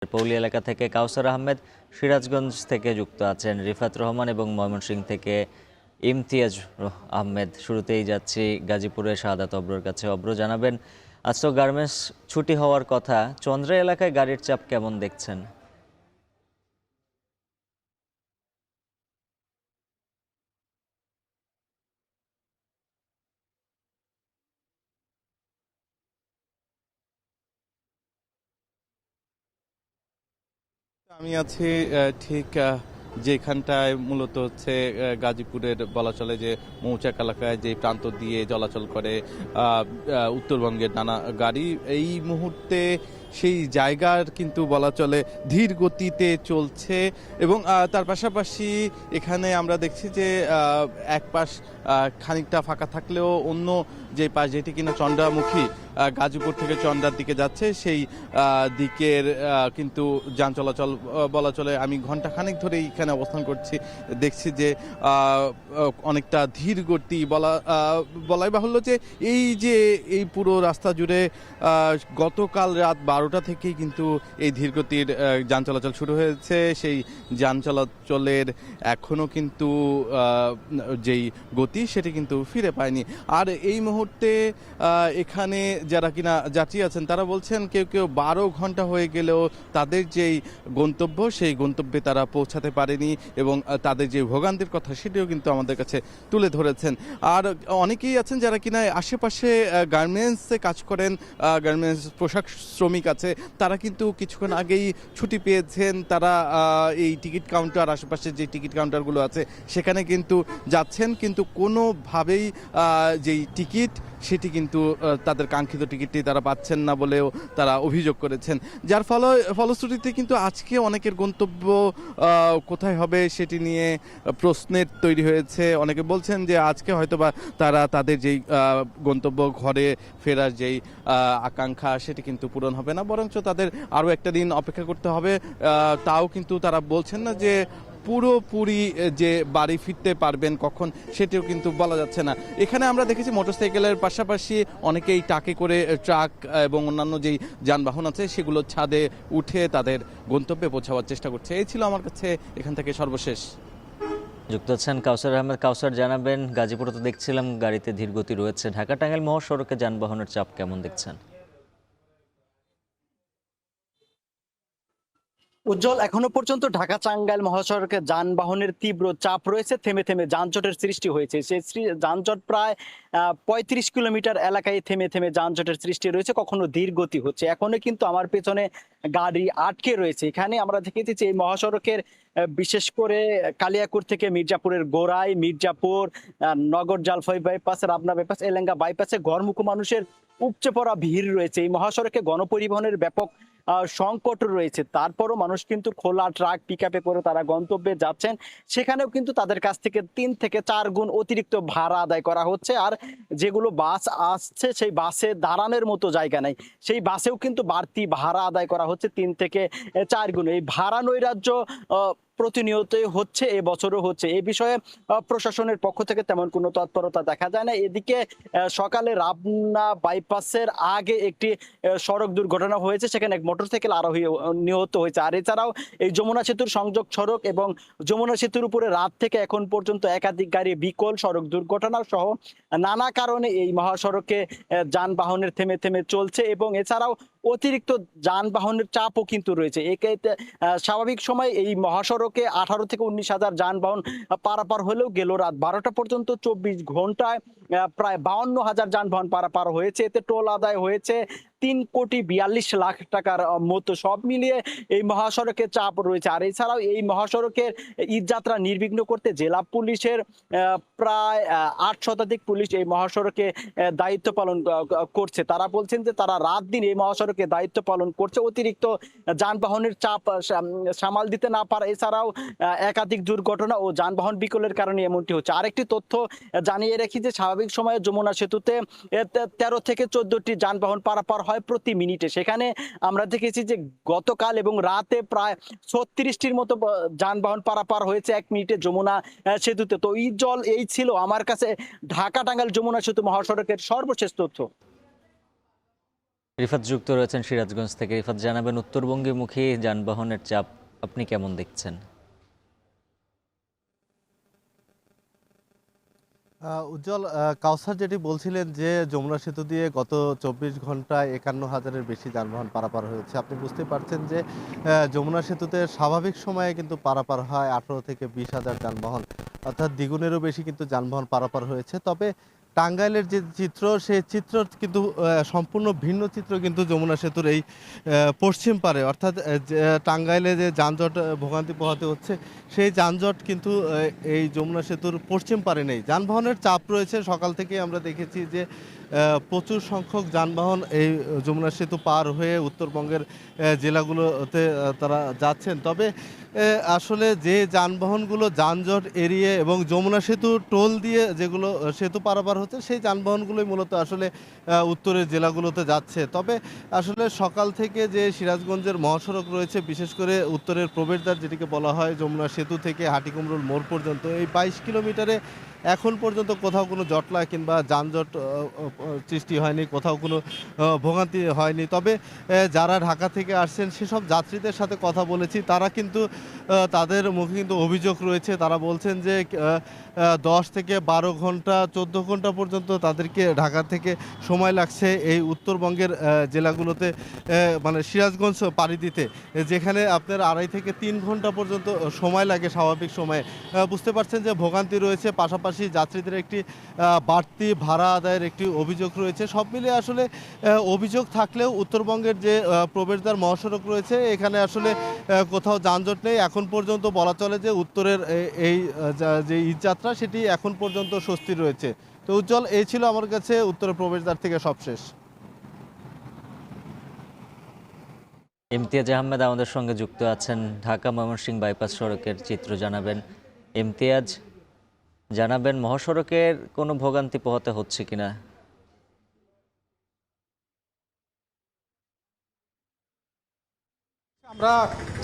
পৌলী এলাকা থেকে কাউসার আহমেদ, সিরাজগঞ্জ থেকে যুক্ত আছেন রিফাত রহমান এবং ময়মনসিংহ থেকে ইমতিয়াজ আহমেদ। শুরুতেই যাচ্ছি গাজীপুরের শাহাদাত অব্রর কাছে। অব্র, জানাবেন আজ তো গার্মেন্টস ছুটি হওয়ার কথা, চন্দ্রা এলাকায় গাড়ির চাপ কেমন দেখছেন? আমি আছি ঠিক যেখানটায় মূলত হচ্ছে গাজীপুরের বলা চলে যে মৌচাক এলাকায় যে প্রান্ত দিয়ে চলাচল করে উত্তরবঙ্গের নানা গাড়ি। এই মুহূর্তে সেই জায়গার কিন্তু বলা চলে ধীর গতিতে চলছে এবং তার পাশাপাশি এখানে আমরা দেখছি যে এক পাশ খানিকটা ফাঁকা থাকলেও অন্য যে পাশ যেটি কিনা চন্দ্রামুখী গাজীপুর থেকে চন্দ্রার দিকে যাচ্ছে সেই দিকের কিন্তু যান চলাচল বলা চলে আমি ঘন্টাখানেক ধরে এখানে অবস্থান করছি, দেখছি যে অনেকটা ধীর গতি বলাই বাহুল্য যে এই পুরো রাস্তা জুড়ে গতকাল রাত 12টা থেকেই কিন্তু এই ধীরগতির যান চলাচল শুরু হয়েছে। সেই যান চলাচলের এখনো কিন্তু যেই গতি সেটি কিন্তু ফিরে পায়নি। আর এই মুহূর্তে এখানে যারা কিনা যাত্রী আছেন তারা বলছেন কেউ কেউ 12 ঘন্টা হয়ে গেলেও তাদের যেই গন্তব্য সেই গন্তব্যে তারা পৌঁছাতে পারেনি এবং তাদের যে ভোগান্তির কথা সেটিও কিন্তু আমাদের কাছে তুলে ধরেছেন। আর অনেকেই আছেন যারা কিনা আশেপাশে গার্মেন্টসে কাজ করেন, গার্মেন্টস পোশাক শ্রমিক আছে, তারা কিন্তু কিছুক্ষণ আগেই ছুটি পেয়েছেন। তারা এই টিকিট কাউন্টার, আশেপাশের যে টিকিট কাউন্টারগুলো আছে সেখানে কিন্তু যাচ্ছেন, কিন্তু কোনোভাবেই যেই টিকিট সেটি কিন্তু তাদের কাঙ্ক্ষিত টিকিটটি তারা পাচ্ছেন না বলেও তারা অভিযোগ করেছেন। যার ফলশ্রুতিতে কিন্তু আজকে অনেকের গন্তব্য কোথায় হবে সেটি নিয়ে প্রশ্নের তৈরি হয়েছে। অনেকে বলছেন যে আজকে হয়তোবা তারা তাদের যেই গন্তব্য ঘরে ফেরার যেই আকাঙ্ক্ষা সেটি কিন্তু পূরণ হবে না, বরঞ্চ তাদের আরও একটা দিন অপেক্ষা করতে হবে। তাও কিন্তু তারা বলছেন না যে পুরোপুরি যে বাড়ি ফিরতে পারবেন কখন সেটিও কিন্তু বলা যাচ্ছে না। এখানে আমরা দেখেছি মোটরসাইকেলের পাশাপাশি অনেকেই টাকে করে ট্রাক এবং অন্যান্য যেই যানবাহন আছে সেগুলো ছাদে উঠে তাদের গন্তব্যে পৌঁছাবার চেষ্টা করছে। এই ছিল আমার কাছে এখান থেকে সর্বশেষ। যুক্ত আছেন কাউসার আহমেদ। কাউসার, জানাবেন গাজীপুরে তো দেখছিলাম গাড়িতে ধীরগতি রয়েছে, ঢাকা টাঙ্গাইল মহাসড়কে যানবাহনের চাপ কেমন দেখছেন? উজ্জ্বল, এখনো পর্যন্ত ঢাকা টাঙ্গাইল মহাসড়কে যানবাহনের তীব্র চাপ রয়েছে, থেমে থেমে যানজটের সৃষ্টি হয়েছে। সেই যানজট প্রায় 35 কিলোমিটার এলাকায় থেমে থেমে যানজটের সৃষ্টি রয়েছে, কখনো ধীর গতি হচ্ছে। এখনো কিন্তু আমার পেছনে গাড়ি আটকে রয়েছে। এখানে আমরা দেখেছি যে এই মহাসড়কের বিশেষ করে কালিয়াকুর থেকে মির্জাপুরের গোড়াই, মির্জাপুর, নগর জালফাই বাইপাস, রাবনা বাইপাস, এলেঙ্গা বাইপাসে ঘরমুখো মানুষের উপচে পড়া ভিড় রয়েছে। এই মহাসড়কে গণপরিবহনের ব্যাপক সংকট রয়েছে। তারপরও মানুষ কিন্তু খোলা ট্রাক, পিকআপে করে তারা গন্তব্যে যাচ্ছেন। সেখানেও কিন্তু তাদের কাছ থেকে 3 থেকে 4 গুণ অতিরিক্ত ভাড়া আদায় করা হচ্ছে। আর যেগুলো বাস আসছে সেই বাসে দাঁড়ানোর মতো জায়গা নাই, সেই বাসেও কিন্তু বাড়তি ভাড়া আদায় করা হচ্ছে 3 থেকে 4 গুণ। এই ভাড়া নৈরাজ্য প্রতিনিয়তই হচ্ছে, এবছরও হচ্ছে। এই বিষয়ে প্রশাসনের পক্ষ থেকে তেমন কোনো তৎপরতা দেখা যায় না। এদিকে সকালে রাবনা বাইপাসের আগে একটি সড়ক দুর্ঘটনা হয়েছে, সেখানে এক মোটরসাইকেল আরোহী নিহত হয়েছে। আর এছাড়াও এই যমুনা সেতুর সংযোগ সড়ক এবং যমুনা সেতুর উপরে রাত থেকে এখন পর্যন্ত একাধিক গাড়ি বিকল, সড়ক দুর্ঘটনা সহ নানা কারণে এই মহাসড়কে যানবাহনের থেমে থেমে চলছে এবং এছাড়াও অতিরিক্ত যানবাহনের চাপও কিন্তু রয়েছে। স্বাভাবিক সময় এই মহাসড়কে 18 থেকে 19 হাজার যানবাহন পারাপার হলেও গেল রাত 12টা পর্যন্ত 24 ঘন্টায় প্রায় 52 হাজার যানবাহন পারাপার হয়েছে। এতে টোল আদায় হয়েছে 3,42,00,000 টাকার মতো। সব মিলিয়ে এই মহাসড়কে চাপ রয়েছে। আর এছাড়াও এই মহাসড়কের ঈদযাত্রা নির্বিঘ্ন করতে জেলা পুলিশের প্রায় 8 শতাধিক পুলিশ এই মহাসড়কে দায়িত্ব পালন করছে। তারা বলছেন যে তারা রাত দিন এই মহাসড়কে দায়িত্ব পালন করছে, অতিরিক্ত যানবাহনের চাপ সামাল দিতে না পারে। এছাড়াও একাধিক দুর্ঘটনা ও যানবাহন বিকলের কারণে এমনটি হচ্ছে। আরেকটি তথ্য জানিয়ে রাখি যে স্বাভাবিক সময়ে যমুনা সেতুতে 13 থেকে 14টি যানবাহন পারাপার হয় প্রতি মিনিটে। সেখানে আমরা দেখেছি যে গতকাল এবং রাতে প্রায় 36টির মতো যানবাহন পারাপার হয়েছে 1 মিনিটে যমুনা সেতুতে। তো এই ছিল আমার কাছে ঢাকা টাঙ্গাইল যমুনা সেতু মহাসড়কের সর্বশেষ তথ্য। রিফাত যুক্ত রয়েছেন সিরাজগঞ্জ থেকে। রিফাত, জানাবেন উত্তরবঙ্গমুখী যানবাহনের চাপ আপনি কেমন দেখছেন? উজ্জ্বল, কাউসার যেটি বলছিলেন যে যমুনা সেতু দিয়ে গত 24 ঘন্টায় 51,000-এর বেশি যানবাহন পারাপার হয়েছে। আপনি বুঝতে পারছেন যে যমুনা সেতুতে স্বাভাবিক সময়ে কিন্তু পারাপার হয় 18 থেকে 20,000 যানবাহন, অর্থাৎ দ্বিগুণেরও বেশি কিন্তু যানবাহন পারাপার হয়েছে। তবে টাঙ্গাইলের যে চিত্র, সেই চিত্র কিন্তু সম্পূর্ণ ভিন্ন চিত্র কিন্তু যমুনা সেতুর এই পশ্চিম পারে, অর্থাৎ টাঙ্গাইলে যে যানজট ভোগান্তি পোহাতে হচ্ছে, সেই যানজট কিন্তু এই যমুনা সেতুর পশ্চিম পারে নেই। যানবাহনের চাপ রয়েছে, সকাল থেকে আমরা দেখেছি যে প্রচুর সংখ্যক যানবাহন এই যমুনা সেতু পার হয়ে উত্তরবঙ্গের জেলাগুলোতে তারা যাচ্ছেন। তবে আসলে যে যানবাহনগুলো যানজট এড়িয়ে এবং যমুনা সেতু টোল দিয়ে যেগুলো সেতু পারাপার হচ্ছে, সেই যানবাহনগুলোই মূলত আসলে উত্তরের জেলাগুলোতে যাচ্ছে। তবে আসলে সকাল থেকে যে সিরাজগঞ্জের মহাসড়ক রয়েছে, বিশেষ করে উত্তরের প্রবেশদ্বার যেটিকে বলা হয়, যমুনা সেতু থেকে হাটিকুমরুল মোড় পর্যন্ত এই 22 কিলোমিটারে এখন পর্যন্ত কোথাও কোনো জটলা কিংবা যানজট সৃষ্টি হয়নি, কোথাও কোনো ভোগান্তি হয়নি। তবে যারা ঢাকা থেকে আসছেন সেসব যাত্রীদের সাথে কথা বলেছি, তারা কিন্তু তাদের মুখে কিন্তু অভিযোগ রয়েছে। তারা বলছেন যে 10 থেকে 12 ঘন্টা 14 ঘন্টা পর্যন্ত তাদেরকে ঢাকা থেকে সময় লাগছে এই উত্তরবঙ্গের জেলাগুলোতে, মানে সিরাজগঞ্জ পাড়ি দিতে, যেখানে আপনার 2.5 থেকে 3 ঘন্টা পর্যন্ত সময় লাগে স্বাভাবিক সময়ে। বুঝতে পারছেন যে ভোগান্তি রয়েছে, পাশাপাশি যাত্রীদের একটি বাড়তি ভাড়া আদায়ের একটি অভিযোগ রয়েছে। সব মিলিয়ে আসলে অভিযোগ থাকলেও উত্তরবঙ্গের যে প্রবেশদ্বার মহাসড়ক রয়েছে, এখানে আসলে কোথাও যানজট নেই। এখন পর্যন্ত বলা চলে যে উত্তরের এই যে ঈদযাত্রা, সেটি এখন পর্যন্ত স্বস্তি রয়েছে। তো উজ্জ্বল, এই ছিল আমার কাছে উত্তরের প্রবেশদ্বার থেকে সবশেষ। ইমতিয়াজ আহমেদ আমাদের সঙ্গে যুক্ত আছেন। ঢাকা ময়মনসিংহ বাইপাস সড়কের চিত্র জানাবেন। ইমতিয়াজ, জানাবেন মহাসড়কের কোনো ভোগান্তি পোহাতে হচ্ছে কিনা? আমরা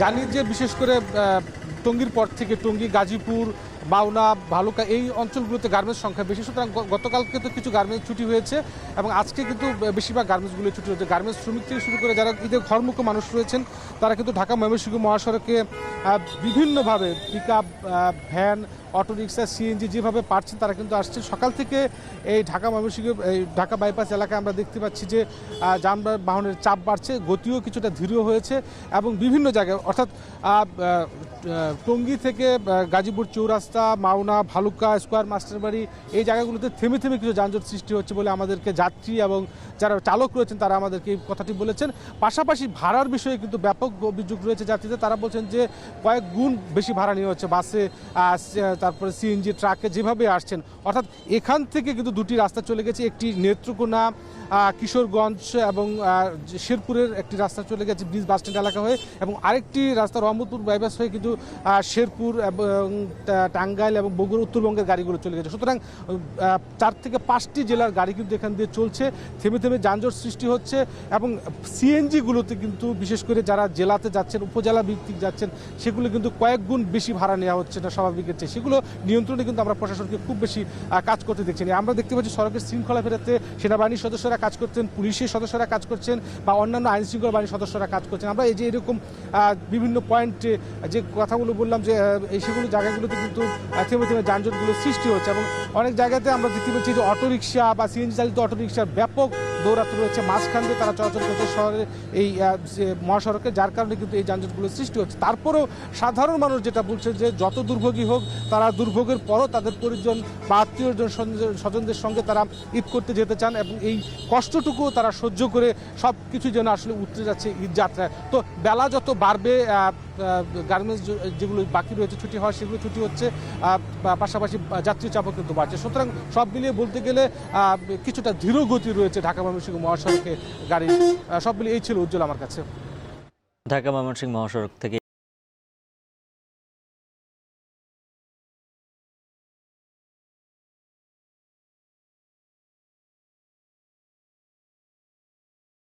জানি যে বিশেষ করে টঙ্গীর পর থেকে টঙ্গী, গাজীপুর, বাউনা, ভালুকা এই অঞ্চলগুলোতে গার্মেন্টস সংখ্যা বেশি। সুতরাং গতকালকে তো কিছু গার্মেন্টস ছুটি হয়েছে এবং আজকে কিন্তু বেশিরভাগ গার্মেন্টসগুলো ছুটি হয়েছে। গার্মেন্টস শ্রমিক থেকে শুরু করে যারা ঈদের ঘরমুখী মানুষ রয়েছেন, তারা কিন্তু ঢাকা ময়মনসিংহ মহাসড়কে বিভিন্নভাবে পিকআপ, ভ্যান, অটোরিক্সা, সিএনজি যেভাবে পারছেন তারা কিন্তু আসছেন। সকাল থেকে এই ঢাকা ময়মনসিংহ, এই ঢাকা বাইপাস এলাকায় আমরা দেখতে পাচ্ছি যে যানবাহনের চাপ বাড়ছে, গতিও কিছুটা ধীর হয়েছে এবং বিভিন্ন জায়গায়, অর্থাৎ টঙ্গী থেকে গাজীপুর চৌরাস্তা, মাওনা, ভালুকা, স্কয়ার, মাস্টারবাড়ি এই জায়গাগুলোতে থেমে থেমে কিছু যানজট সৃষ্টি হচ্ছে বলে আমাদেরকে যাত্রী এবং যারা চালক রয়েছেন তারা আমাদেরকে এই কথাটি বলেছেন। পাশাপাশি ভাড়ার বিষয়ে কিন্তু ব্যাপক অভিযোগ রয়েছে যাত্রীদের। তারা বলছেন যে কয়েক গুণ বেশি ভাড়া নেওয়া হচ্ছে বাসে, তারপরে সিএনজি, ট্রাকে যেভাবে আসছেন। অর্থাৎ এখান থেকে কিন্তু দুটি রাস্তা চলে গেছে, একটি নেত্রকোনা, কিশোরগঞ্জ এবং শেরপুরের একটি রাস্তা চলে গেছে ব্রিজ বাস স্ট্যান্ড এলাকা হয়ে, এবং আরেকটি রাস্তা রহমতপুর বাইপাস হয়ে কিন্তু শেরপুর এবং টাঙ্গাইল এবং বগুড়া উত্তরবঙ্গের গাড়িগুলো চলে গেছে। সুতরাং 4 থেকে 5টি জেলার গাড়ি কিন্তু এখান দিয়ে চলছে, থেমে থেমে যানজট সৃষ্টি হচ্ছে। এবং সিএনজিগুলোতে কিন্তু বিশেষ করে যারা জেলাতে যাচ্ছেন, উপজেলা ভিত্তিক যাচ্ছেন, সেগুলো কিন্তু কয়েক গুণ বেশি ভাড়া নেওয়া হচ্ছে না স্বাভাবিকের চেয়ে। সেগুলো নিয়ন্ত্রণে কিন্তু আমরা প্রশাসনকে খুব বেশি কাজ করতে দেখছি না। আমরা দেখতে পাচ্ছি সড়কের শৃঙ্খলা ফেরাতে সেনাবাহিনীর সদস্যরা কাজ করছেন, পুলিশের সদস্যরা কাজ করছেন বা অন্যান্য আইন শৃঙ্খলা বাহিনীর সদস্যরা কাজ করছেন। আমরা এই যে এরকম বিভিন্ন পয়েন্টে যে কথাগুলো বললাম যে এই সেগুলো জায়গাগুলোতে কিন্তু থেমে থেমে যানজটগুলো সৃষ্টি হচ্ছে এবং অনেক জায়গাতে আমরা দেখতে পাচ্ছি যে অটোরিকশা বা সিএনজি চালিত অটোরিকশার ব্যাপক দৌরাত্ম রয়েছে, মাঝখান দিয়ে তারা চলাচল করছে শহরের এই মহাসড়কে, যার কারণে কিন্তু এই যানজটগুলো সৃষ্টি হচ্ছে। তারপরেও সাধারণ মানুষ যেটা বলছে যে যত দুর্ভোগী হোক, তারা দুর্ভোগের পরও তাদের পরিজন বা আত্মীয়জন স্বজনদের সঙ্গে তারা ঈদ করতে যেতে চান এবং এই কষ্টটুকু তারা সহ্য করে সব কিছু যেন আসলে উতরে যাচ্ছে ঈদ যাত্রায়। তো বেলা যত বাড়বে, গার্মেন্টস যেগুলো বাকি রয়েছে ছুটি হওয়ার, সেগুলো ছুটি হচ্ছে, পাশাপাশি যাত্রী চাপও কিন্তু বাড়ছে। সুতরাং সব মিলিয়ে বলতে গেলে কিছুটা ধীর গতি রয়েছে ঢাকা ময়মনসিংহ মহাসড়কে গাড়ি। সব মিলিয়ে এই ছিল উজ্জ্বল আমার কাছে। ঢাকা ময়মনসিংহ মহাসড়ক থেকে